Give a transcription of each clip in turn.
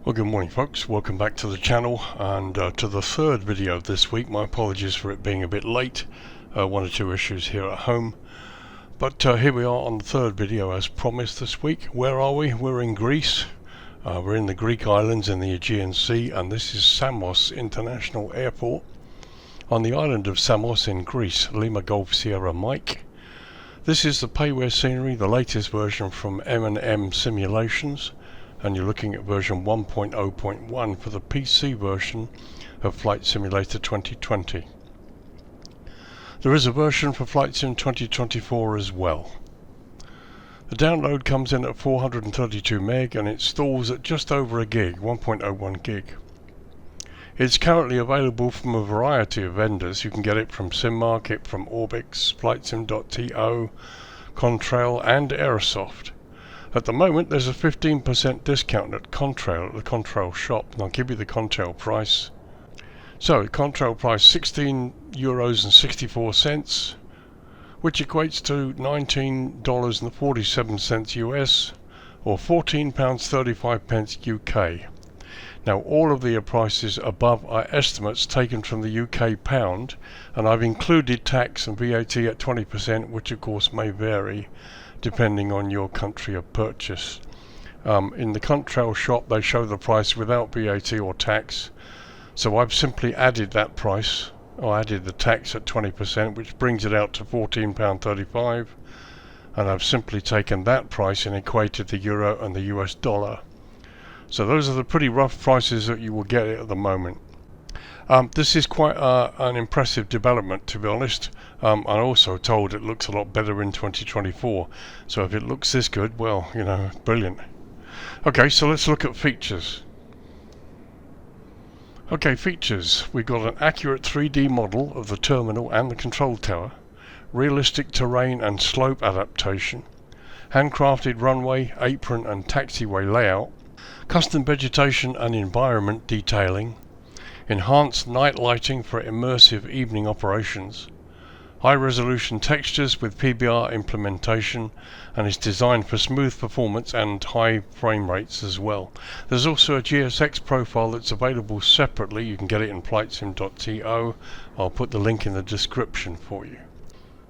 Well, good morning folks, welcome back to the channel and to the third video of this week. My apologies for it being a bit late, one or two issues here at home. But here we are on the third video as promised this week. Where are we? We're in Greece. We're in the Greek islands in the Aegean Sea, and this is Samos International Airport on the island of Samos in Greece, Lima Golf Sierra Mike. This is the payware scenery, the latest version from M&M Simulations. And you're looking at version 1.0.1 for the PC version of Flight Simulator 2020. There is a version for Flightsim 2024 as well. The download comes in at 432 meg and it stalls at just over a gig, 1.01 gig. It's currently available from a variety of vendors. You can get it from SimMarket, from Orbix, Flightsim.To, Contrail and Airsoft. At the moment there's a 15% discount at Contrail, at the Contrail shop, and I'll give you the Contrail price. So, Contrail price €16.64, which equates to $19.47 US, or £14.35 UK. Now all of the prices above are estimates taken from the UK pound, and I've included tax and VAT at 20%, which of course may vary depending on your country of purchase. In the Contrail shop they show the price without VAT or tax, so I've simply added that price, or added the tax at 20%, which brings it out to £14.35, and I've simply taken that price and equated the euro and the US dollar. So those are the pretty rough prices that you will get at the moment. This is quite an impressive development, to be honest. I'm also told it looks a lot better in 2024, so if it looks this good, well, you know, brilliant. Okay, so let's look at features. Okay, features. We've got an accurate 3D model of the terminal and the control tower, realistic terrain and slope adaptation, handcrafted runway, apron and taxiway layout, custom vegetation and environment detailing, enhanced night lighting for immersive evening operations, high-resolution textures with PBR implementation, and is designed for smooth performance and high frame rates as well. There's also a GSX profile that's available separately. You can get it in Flightsim.To. I'll put the link in the description for you.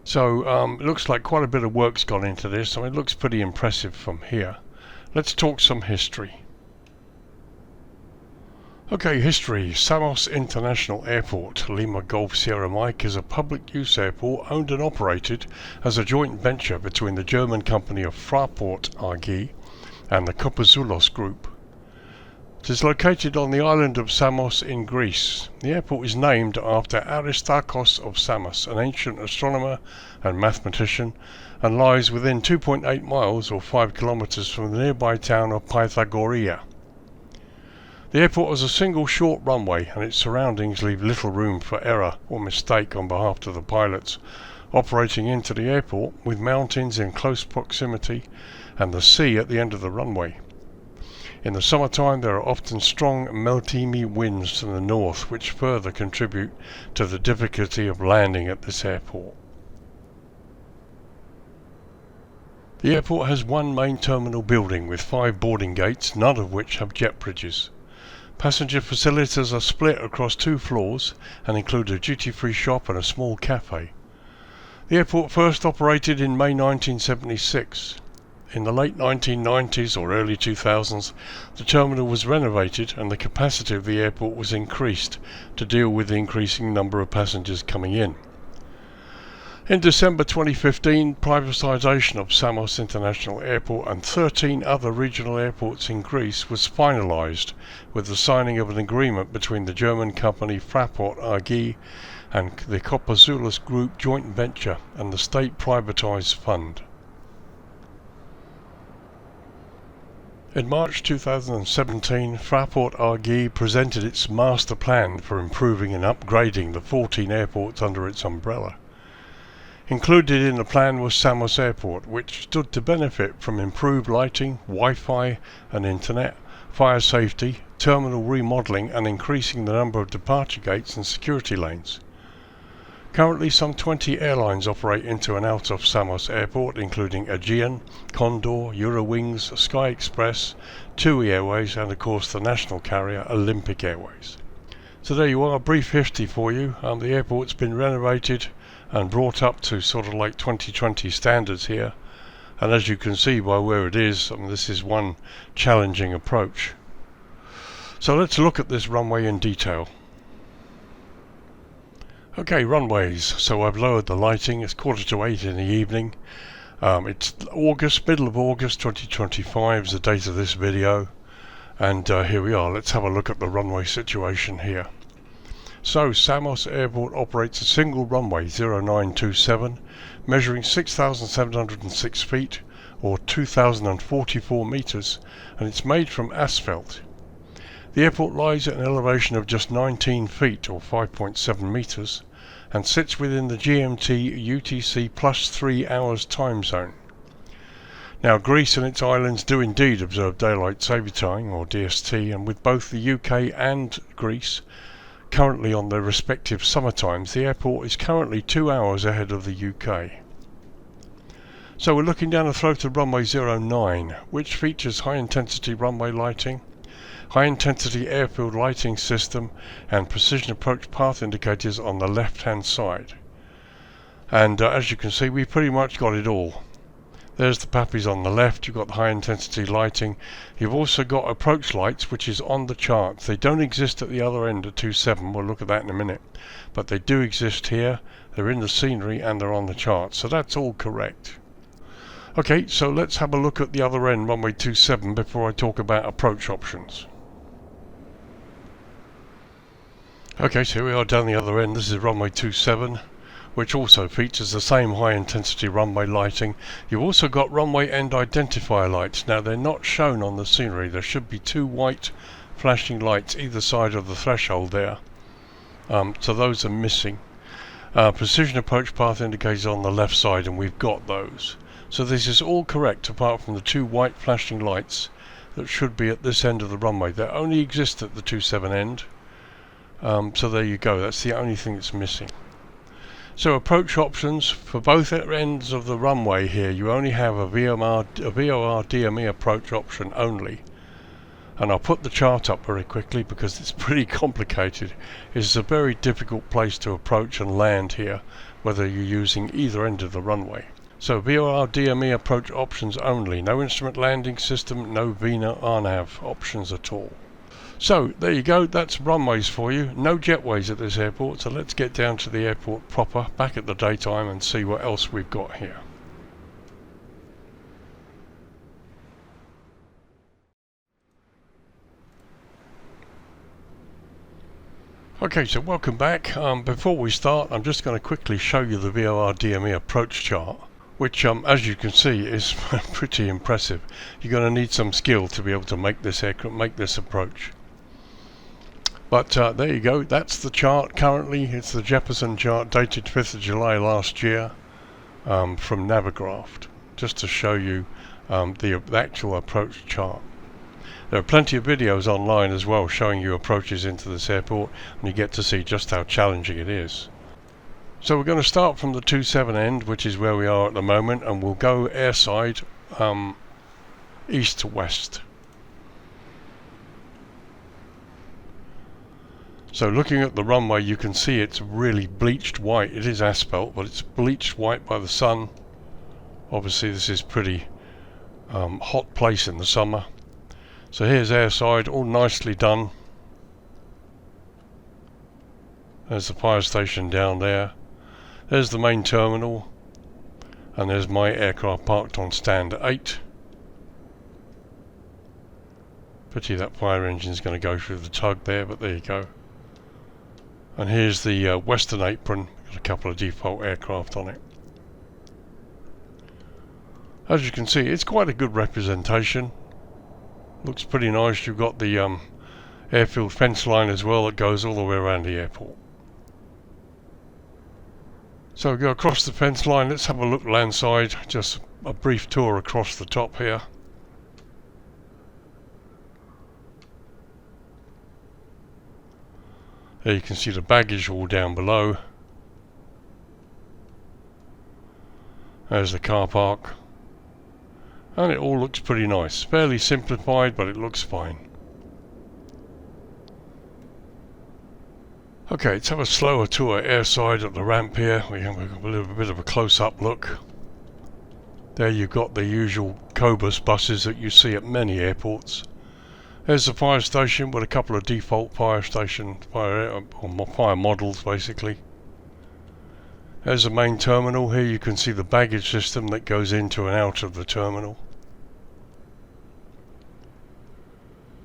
So it looks like quite a bit of work's gone into this. I mean, it looks pretty impressive from here. Let's talk some history. Okay, history. Samos International Airport, Lima Golf Sierra Mike, is a public use airport owned and operated as a joint venture between the German company of Fraport AG and the COMPATIBILITY Group. It is located on the island of Samos in Greece. The airport is named after Aristarchos of Samos, an ancient astronomer and mathematician, and lies within 2.8 miles or 5 kilometers from the nearby town of Pythagoreia. The airport has a single short runway, and its surroundings leave little room for error or mistake on behalf of the pilots operating into the airport, with mountains in close proximity and the sea at the end of the runway. In the summertime there are often strong meltemi winds to the north, which further contribute to the difficulty of landing at this airport. The airport has one main terminal building with 5 boarding gates, none of which have jet bridges. Passenger facilities are split across 2 floors and include a duty-free shop and a small cafe. The airport first operated in May 1976. In the late 1990s or early 2000s, the terminal was renovated and the capacity of the airport was increased to deal with the increasing number of passengers coming in. In December 2015, privatisation of Samos International Airport and 13 other regional airports in Greece was finalised with the signing of an agreement between the German company Fraport AG and the COMPATIBILITY Group joint venture and the state privatised fund. In March 2017, Fraport AG presented its master plan for improving and upgrading the 14 airports under its umbrella. Included in the plan was Samos Airport, which stood to benefit from improved lighting, Wi-Fi and internet, fire safety, terminal remodelling and increasing the number of departure gates and security lanes. Currently some 20 airlines operate into and out of Samos airport, including Aegean, Condor, Eurowings, Sky Express, TUI Airways and of course the national carrier Olympic Airways. So there you are, a brief history for you. The airport's been renovated and brought up to sort of like 2020 standards here, and as you can see by where it is, this is one challenging approach. So let's look at this runway in detail. Okay, runways. So I've lowered the lighting. It's 7:45 in the evening. It's August, middle of August 2025 is the date of this video. And here we are. Let's have a look at the runway situation here. So Samos Airport operates a single runway 0927, measuring 6,706 feet or 2,044 meters, and it's made from asphalt. The airport lies at an elevation of just 19 feet or 5.7 meters and sits within the GMT UTC plus 3 hours time zone. Now Greece and its islands do indeed observe daylight saving time or DST, and with both the UK and Greece currently on their respective summer times, the airport is currently 2 hours ahead of the UK. So we're looking down the throat of runway 09, which features high intensity runway lighting, high intensity airfield lighting system and precision approach path indicators on the left hand side. And as you can see, we've pretty much got it all. There's the pappies on the left, you've got high intensity lighting. You've also got approach lights, which is on the charts. They don't exist at the other end at 27, we'll look at that in a minute. But they do exist here, they're in the scenery and they're on the charts, so that's all correct. Okay, so let's have a look at the other end, runway 27, before I talk about approach options. Okay, so here we are down the other end. This is runway 27, which also features the same high intensity runway lighting. You've also got runway end identifier lights. Now they're not shown on the scenery. There should be 2 white flashing lights either side of the threshold there. So those are missing. Precision approach path indicators on the left side, and we've got those. So this is all correct apart from the 2 white flashing lights that should be at this end of the runway. They only exist at the 27 end. So there you go, that's the only thing that's missing. So approach options for both ends of the runway here, you only have a VOR DME approach option only. And I'll put the chart up very quickly because it's pretty complicated. It's a very difficult place to approach and land here, whether you're using either end of the runway. So VOR DME approach options only, no instrument landing system, no VINA RNAV options at all. So there you go, that's runways for you. No jetways at this airport, so let's get down to the airport proper, back at the daytime, and see what else we've got here. Okay, so welcome back. Before we start, I'm just going to quickly show you the VOR DME approach chart, which as you can see is pretty impressive. You're going to need some skill to be able to make this approach. But there you go, that's the chart currently. It's the Jefferson chart dated 5th of July last year from Navigraph, just to show you the actual approach chart. There are plenty of videos online as well showing you approaches into this airport, and you get to see just how challenging it is. So we're going to start from the 27 end, which is where we are at the moment, and we'll go airside east to west. So looking at the runway, you can see it's really bleached white. It is asphalt, but it's bleached white by the sun. Obviously this is pretty hot place in the summer. So here's airside, all nicely done. There's the fire station down there. There's the main terminal. And there's my aircraft parked on stand 8. Pity that fire engine's going to go through the tug there, but there you go. And here's the western apron, got a couple of default aircraft on it. As you can see, it's quite a good representation. Looks pretty nice. You've got the airfield fence line as well that goes all the way around the airport. So we go across the fence line. Let's have a look landside, just a brief tour across the top here. There you can see the baggage all down below. There's the car park. And it all looks pretty nice. Fairly simplified, but it looks fine. Okay, let's have a slower tour airside at the ramp here. We have a little bit of a close-up look. There you've got the usual COBUS buses that you see at many airports. There's the fire station with a couple of default fire models basically. There's the main terminal. Here you can see the baggage system that goes into and out of the terminal.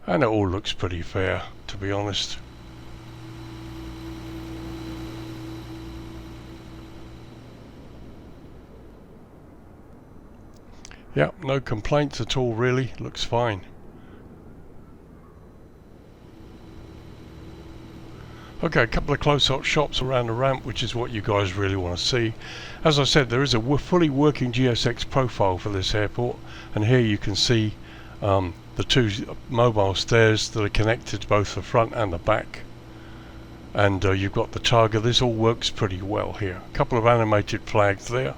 And it all looks pretty fair, to be honest. Yeah, no complaints at all really, looks fine. Okay, a couple of close-up shots around the ramp, which is what you guys really want to see. As I said, there is a fully working GSX profile for this airport, and here you can see the two mobile stairs that are connected to both the front and the back. And you've got the targa. This all works pretty well here. A couple of animated flags there.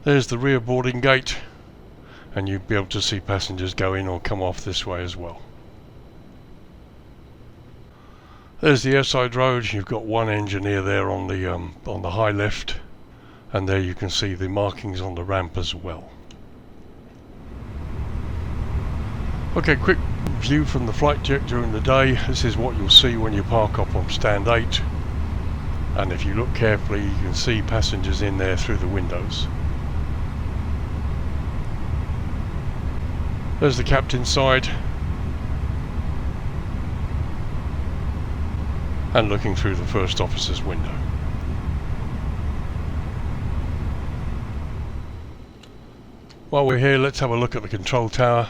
There's the rear boarding gate, and you'll be able to see passengers go in or come off this way as well. There's the airside road. You've got one engineer there on the high left, and there you can see the markings on the ramp as well. Okay, quick view from the flight deck during the day. This is what you'll see when you park up on stand 8, and if you look carefully you can see passengers in there through the windows. There's the captain's side, and looking through the first officer's window. While we're here, let's have a look at the control tower.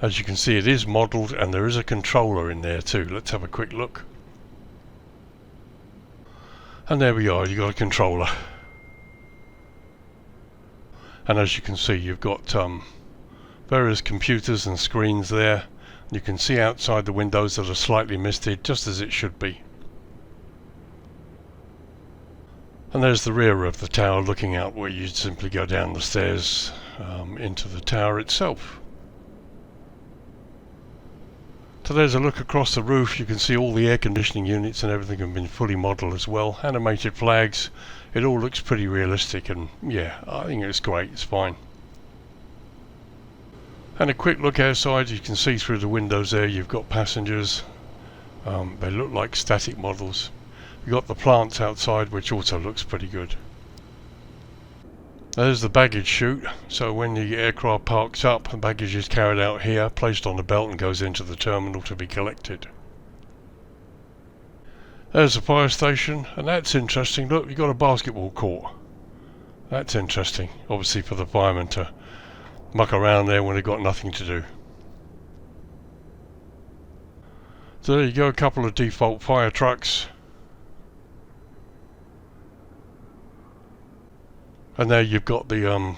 As you can see, it is modelled and there is a controller in there too. Let's have a quick look. And there we are, you've got a controller. And as you can see, you've got various computers and screens there. You can see outside the windows that are slightly misted, just as it should be. And there's the rear of the tower looking out, where you simply go down the stairs into the tower itself. So there's a look across the roof. You can see all the air conditioning units and everything have been fully modelled as well. Animated flags. It all looks pretty realistic, and yeah, I think it's great, it's fine. And a quick look outside, you can see through the windows there you've got passengers. They look like static models. You've got the plants outside, which also looks pretty good. There's the baggage chute, so when the aircraft parks up, the baggage is carried out here, placed on the belt and goes into the terminal to be collected. There's the fire station, and that's interesting. Look, you've got a basketball court. That's interesting, obviously for the firemen to muck around there when they've got nothing to do. So there you go, a couple of default fire trucks. And there you've got the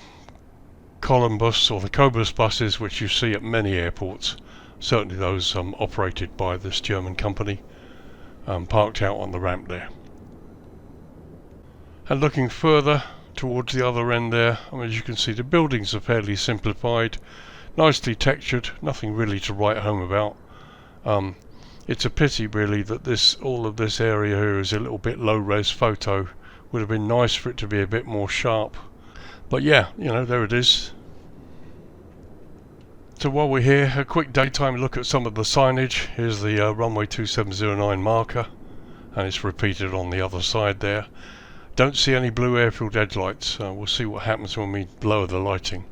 column bus or the COBUS buses, which you see at many airports, certainly those operated by this German company, parked out on the ramp there. And looking further towards the other end there, as you can see, the buildings are fairly simplified, nicely textured, nothing really to write home about. It's a pity really that all of this area here is a little bit low res photo. Would have been nice for it to be a bit more sharp, but yeah, you know, there it is. So while we're here, a quick daytime look at some of the signage. Here's the runway 2709 marker, and it's repeated on the other side there. Don't see any blue airfield edge lights. We'll see what happens when we lower the lighting.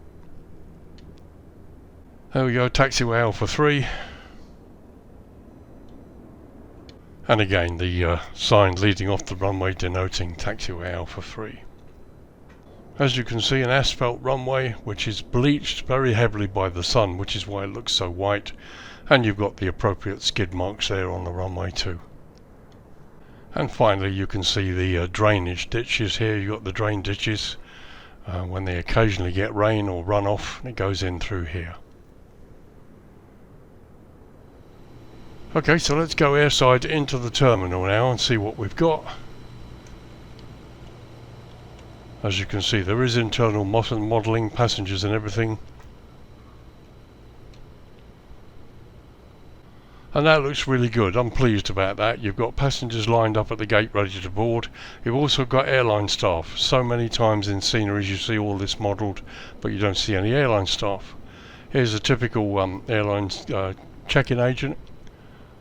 There we go, taxiway Alpha 3. And again, the sign leading off the runway denoting taxiway Alpha 3. As you can see, an asphalt runway which is bleached very heavily by the sun, which is why it looks so white. And you've got the appropriate skid marks there on the runway too. And finally you can see the drainage ditches here. You've got the drain ditches when they occasionally get rain or runoff, it goes in through here. Okay, so let's go airside into the terminal now and see what we've got. As you can see, there is internal modelling, passengers and everything. And that looks really good. I'm pleased about that. You've got passengers lined up at the gate ready to board. You've also got airline staff. So many times in sceneries you see all this modelled, but you don't see any airline staff. Here's a typical airline check-in agent.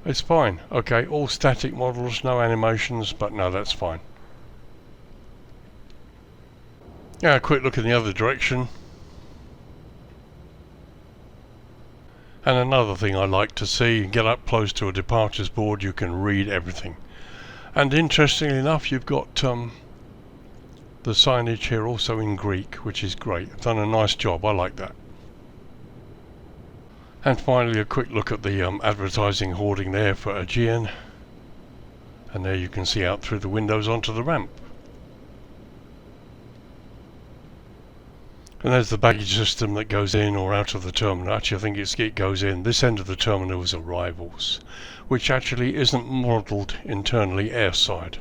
It's fine. Okay, all static models, no animations, but no, that's fine. Yeah, a quick look in the other direction. And another thing I like to see, get up close to a departures board, you can read everything. And interestingly enough, you've got the signage here also in Greek, which is great. I've done a nice job, I like that. And finally a quick look at the advertising hoarding there for Aegean. And there you can see out through the windows onto the ramp. And there's the baggage system that goes in or out of the terminal. Actually, I think it goes in. This end of the terminal is arrivals, which actually isn't modelled internally airside.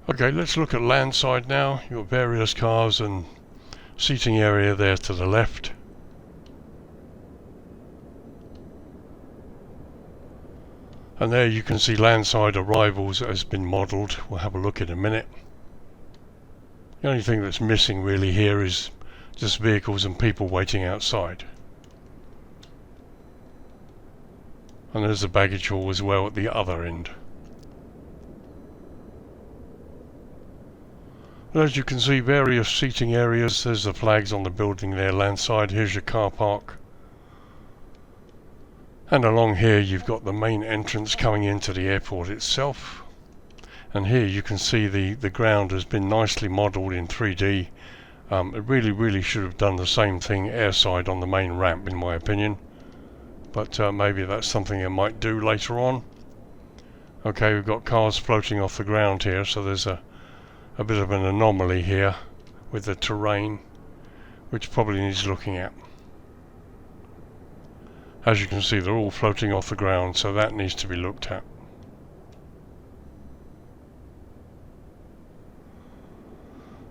Okay, let's look at landside now. You've got various cars and seating area there to the left. And there you can see landside arrivals has been modelled. We'll have a look in a minute. The only thing that's missing really here is just vehicles and people waiting outside. And there's the baggage hall as well at the other end. And as you can see, various seating areas. There's the flags on the building there, landside. Here's your car park. And along here you've got the main entrance coming into the airport itself. And here you can see the ground has been nicely modelled in 3D. It really should have done the same thing airside on the main ramp, in my opinion. But maybe that's something it might do later on. Okay, we've got cars floating off the ground here, so there's a bit of an anomaly here with the terrain, which probably needs looking at. As you can see, they're all floating off the ground, so that needs to be looked at.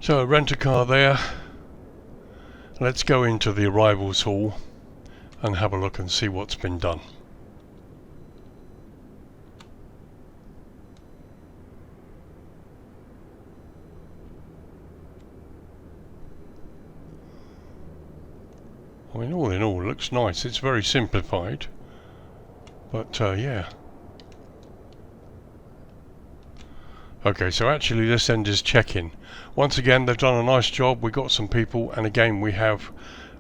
So rent a car there. Let's go into the arrivals hall and have a look and see what's been done. I mean, all in all, it looks nice. It's very simplified, but yeah. Okay, so actually this end is check-in. Once again, they've done a nice job. We got some people, and again we have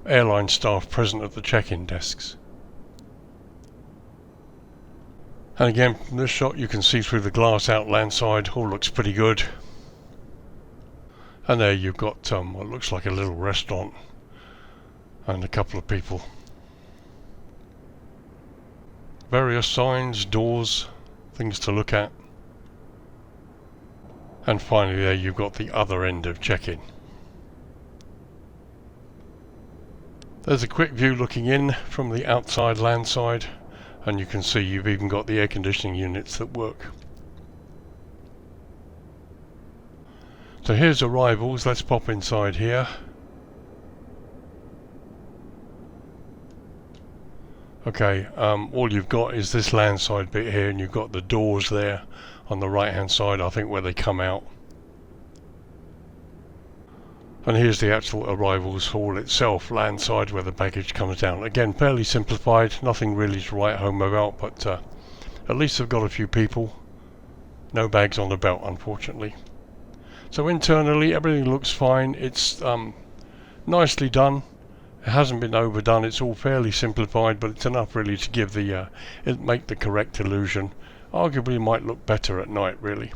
airline staff present at the check-in desks. And again, from this shot you can see through the glass out landside. All looks pretty good. And there you've got what looks like a little restaurant and a couple of people. Various signs, doors, things to look at. And finally there you've got the other end of check-in. There's a quick view looking in from the outside landside, and you can see you've even got the air conditioning units that work. So here's arrivals. Let's pop inside here. Okay, all you've got is this landside bit here, and you've got the doors there on the right hand side, I think, where they come out. And here's the actual arrivals hall itself, landside, where the baggage comes down. Again, fairly simplified, nothing really to write home about, but at least they've got a few people. No bags on the belt, unfortunately. So internally everything looks fine. It's nicely done. It hasn't been overdone. It's all fairly simplified, but it's enough really to give the make the correct illusion. Arguably might look better at night, really.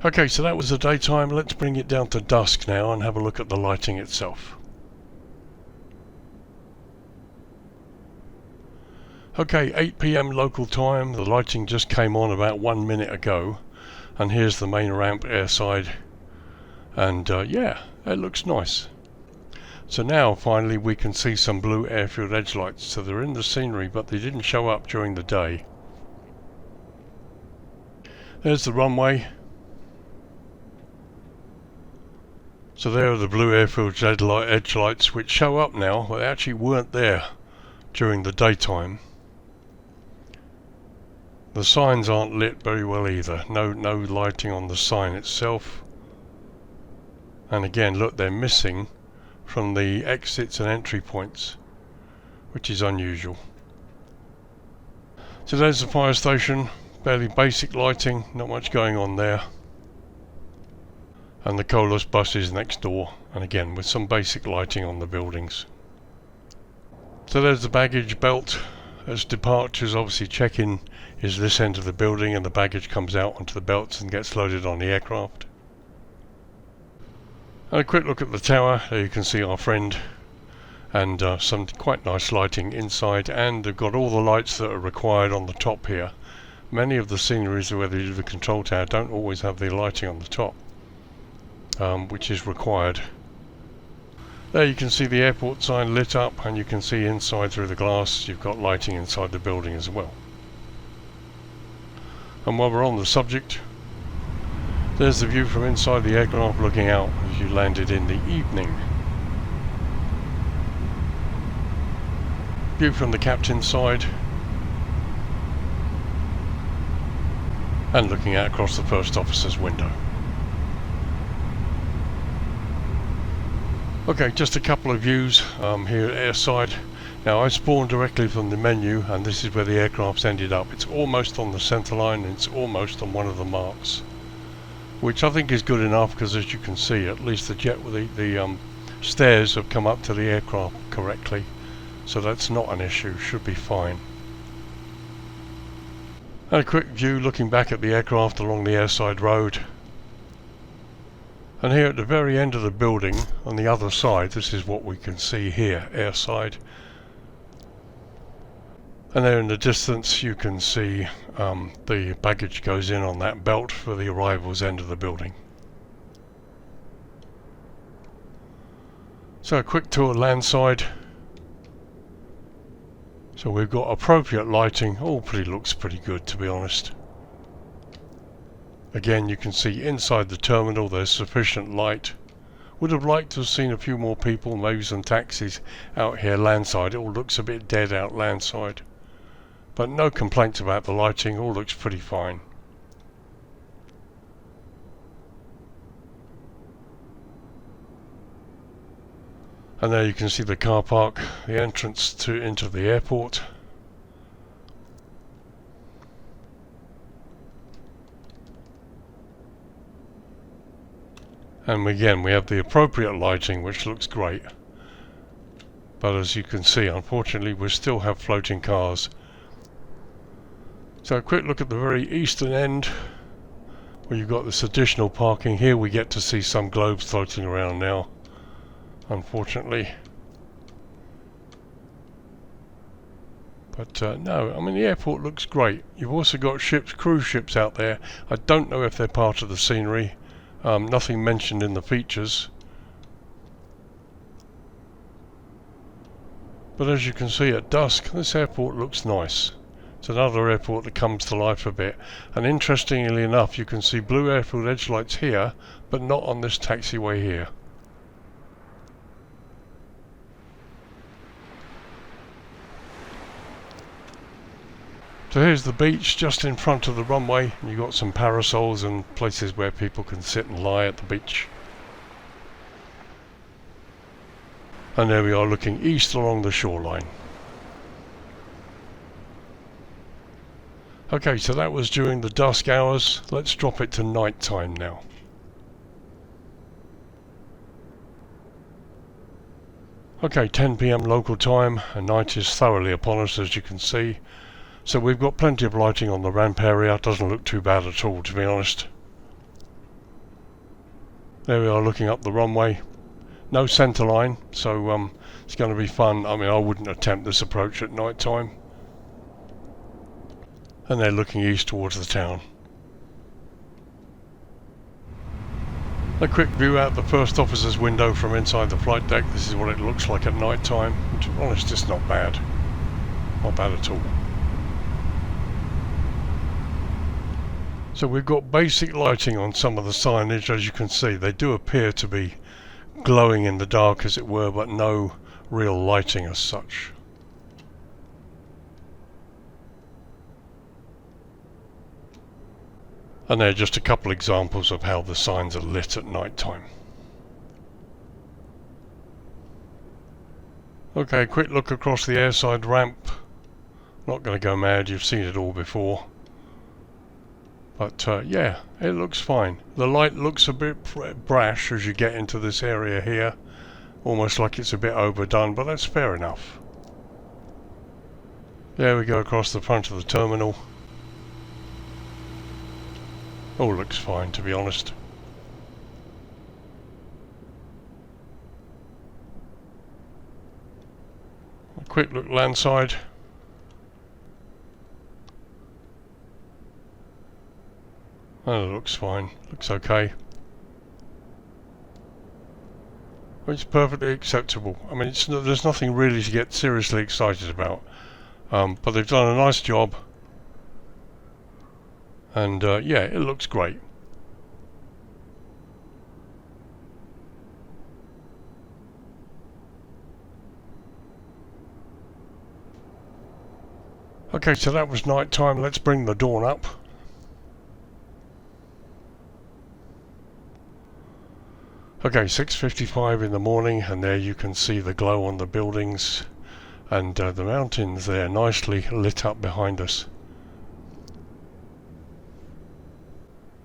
Okay, so that was the daytime. Let's bring it down to dusk now and have a look at the lighting itself. Okay, 8 PM local time. The lighting just came on about 1 minute ago, and here's the main ramp airside, and yeah, it looks nice. So now finally we can see some blue airfield edge lights. So they're in the scenery, but they didn't show up during the day. There's the runway. So there are the blue airfield edge lights, which show up now, but they actually weren't there during the daytime. The signs aren't lit very well either. No lighting on the sign itself. And again, look, they're missing from the exits and entry points, which is unusual. So there's the fire station. Fairly basic lighting, not much going on there. And the Colas bus is next door, and again with some basic lighting on the buildings. So there's the baggage belt. As departures, obviously check-in is this end of the building, and the baggage comes out onto the belts and gets loaded on the aircraft. And a quick look at the tower. There you can see our friend, and some quite nice lighting inside, and they've got all the lights that are required on the top here. Many of the sceneries where they do the control tower don't always have the lighting on the top, which is required. There you can see the airport sign lit up, and you can see inside through the glass you've got lighting inside the building as well. And while we're on the subject, there's the view from inside the aircraft looking out as you landed in the evening. View from the captain's side, and looking out across the first officer's window. Okay, just a couple of views here at airside. Now I spawned directly from the menu, and this is where the aircraft's ended up. It's almost on the centre line, and it's almost on one of the marks, which I think is good enough, because as you can see, at least the stairs have come up to the aircraft correctly, so that's not an issue, should be fine. And a quick view looking back at the aircraft along the airside road. And here at the very end of the building, on the other side, this is what we can see here, airside. And there in the distance you can see the baggage goes in on that belt for the arrivals end of the building. So a quick tour landside. So we've got appropriate lighting. All looks pretty good, to be honest. Again, you can see inside the terminal there's sufficient light. Would have liked to have seen a few more people, maybe some taxis out here landside. It all looks a bit dead out landside. But no complaints about the lighting, all looks pretty fine. And there you can see the car park, the entrance into the airport. And again, we have the appropriate lighting, which looks great. But as you can see, unfortunately, we still have floating cars. So a quick look at the very eastern end, where you've got this additional parking. Here we get to see some globes floating around now, unfortunately. But no, I mean, the airport looks great. You've also got ships, cruise ships out there. I don't know if they're part of the scenery. Nothing mentioned in the features. But as you can see at dusk, this airport looks nice. It's another airport that comes to life a bit. And interestingly enough, you can see blue airfield edge lights here, but not on this taxiway here. So here's the beach just in front of the runway. You've got some parasols and places where people can sit and lie at the beach. And there we are looking east along the shoreline. Okay, so that was during the dusk hours. Let's drop it to night time now. Okay, 10 PM local time, and night is thoroughly upon us, as you can see. So we've got plenty of lighting on the ramp area. Doesn't look too bad at all, to be honest. There we are looking up the runway. No centre line, so it's going to be fun. I mean, I wouldn't attempt this approach at night time. And they're looking east towards the town. A quick view out the first officer's window from inside the flight deck. This is what it looks like at night time. To be honest, it's not bad. Not bad at all. So we've got basic lighting on some of the signage. As you can see, they do appear to be glowing in the dark, as it were, but no real lighting as such. And there are just a couple examples of how the signs are lit at night time. Okay, quick look across the airside ramp. Not going to go mad, you've seen it all before. But yeah, it looks fine. The light looks a bit brash as you get into this area here. Almost like it's a bit overdone, but that's fair enough. There we go across the front of the terminal. All looks fine, to be honest. A quick look landside. Oh, it looks fine. Looks okay. It's perfectly acceptable. I mean, there's nothing really to get seriously excited about. But they've done a nice job. And yeah, it looks great. Okay, so that was night time. Let's bring the dawn up. Okay, 6:55 in the morning, and there you can see the glow on the buildings and the mountains there nicely lit up behind us.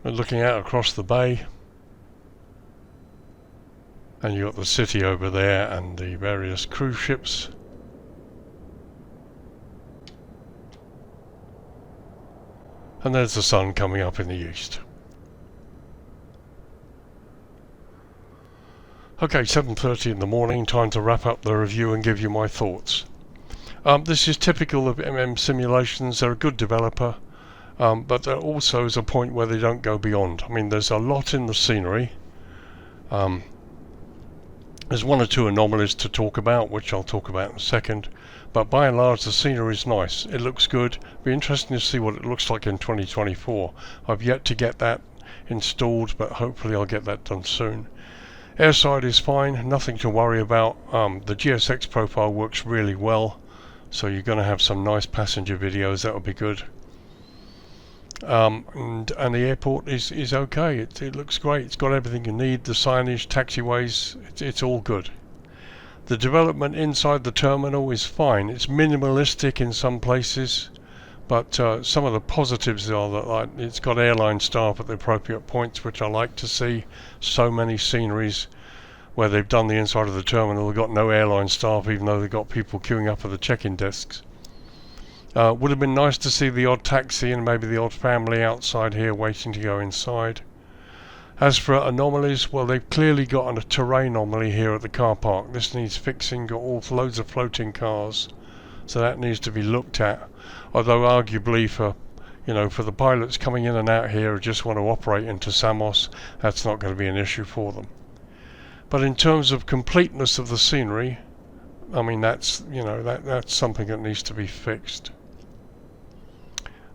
We're looking out across the bay, and you've got the city over there and the various cruise ships. And there's the sun coming up in the east. Okay, 7:30 in the morning, time to wrap up the review and give you my thoughts. This is typical of MM Simulations. They're a good developer, but there also is a point where they don't go beyond. I mean, there's a lot in the scenery. There's one or two anomalies to talk about, which I'll talk about in a second. But by and large, the scenery is nice. It looks good. Be interesting to see what it looks like in 2024. I've yet to get that installed, but hopefully I'll get that done soon. AIRSIDE is fine, nothing to worry about. The GSX profile works really well, so you're going to have some nice passenger videos. That will be good. And the airport is okay. It looks great. It's got everything you need. The signage, taxiways, it's all good. The development inside the terminal is fine. It's minimalistic in some places, but some of the positives are that, like, it's got airline staff at the appropriate points, which I like to see. So many sceneries where they've done the inside of the terminal, they've got no airline staff, even though they've got people queuing up at the check-in desks. Would have been nice to see the odd taxi and maybe the odd family outside here waiting to go inside. As for anomalies, well, they've clearly got a terrain anomaly here at the car park. This needs fixing. Got loads of floating cars, so that needs to be looked at. Although arguably for the pilots coming in and out here who just want to operate into Samos, that's not going to be an issue for them. But in terms of completeness of the scenery, I mean, that's something that needs to be fixed.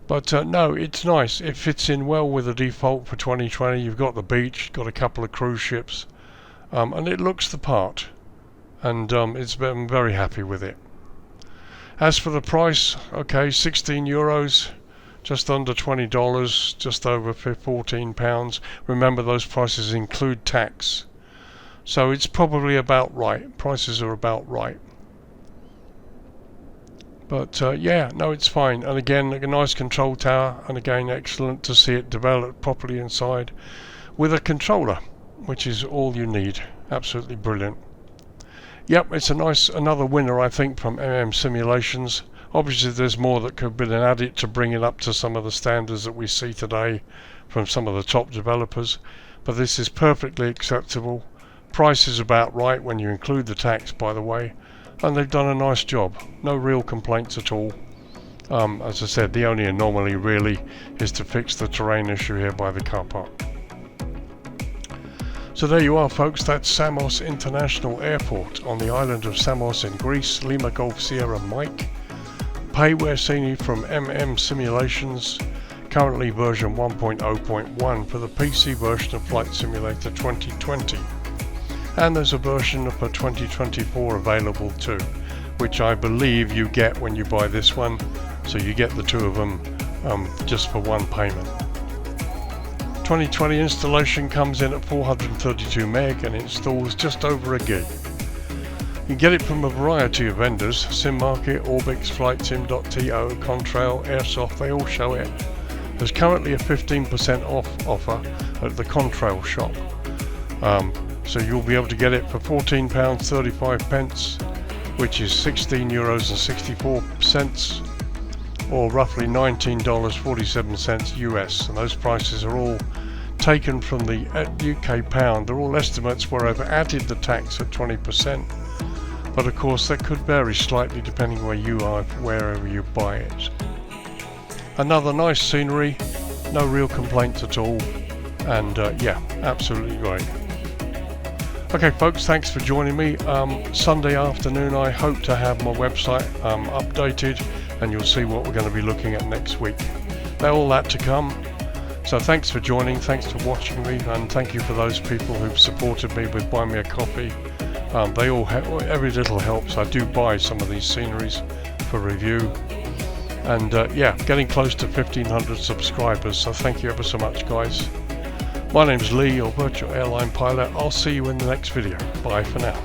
But no, it's nice. It fits in well with the default for 2020. You've got the beach, got a couple of cruise ships, and it looks the part. And I'm very happy with it. As for the price, okay, 16 euros, just under $20, just over £14. Remember, those prices include tax. So it's probably about right. Prices are about right. But yeah, no, it's fine. And again, a nice control tower, and again, excellent to see it developed properly inside with a controller, which is all you need. Absolutely brilliant. Yep, it's another winner, I think, from MM Simulations. Obviously, there's more that could have been added to bring it up to some of the standards that we see today from some of the top developers. But this is perfectly acceptable. Price is about right when you include the tax, by the way. And they've done a nice job. No real complaints at all. As I said, the only anomaly really is to fix the terrain issue here by the car park. So there you are, folks. That's Samos International Airport on the island of Samos in Greece. Lima Golf Sierra Mike. Pay we're seeing you from MM Simulations. currently version 1.0.1 for the PC version of Flight Simulator 2020. And there's a version for 2024 available too, which I believe you get when you buy this one, so you get the two of them just for one payment. 2020 installation comes in at 432 meg and installs just over a gig. You can get it from a variety of vendors: SimMarket, Orbix, Flightsim.To, Contrail, Airsoft, they all show it. There's currently a 15% off offer at the Contrail shop. So you'll be able to get it for £14.35, which is €16.64, or roughly $19.47 US. And those prices are all taken from the UK pound. They're all estimates where I've added the tax at 20%. But of course that could vary slightly depending where you are, wherever you buy it. Another nice scenery, no real complaints at all, and yeah, absolutely great. Okay folks, thanks for joining me. Sunday afternoon I hope to have my website updated, and you'll see what we're going to be looking at next week. All that to come. So thanks for joining, thanks for watching me, and thank you for those people who've supported me with buying me a coffee. They all every little helps. I do buy some of these sceneries for review, and yeah, getting close to 1,500 subscribers, so thank you ever so much guys. My name's Lee, your Virtual Airline Pilot. I'll see you in the next video. Bye for now.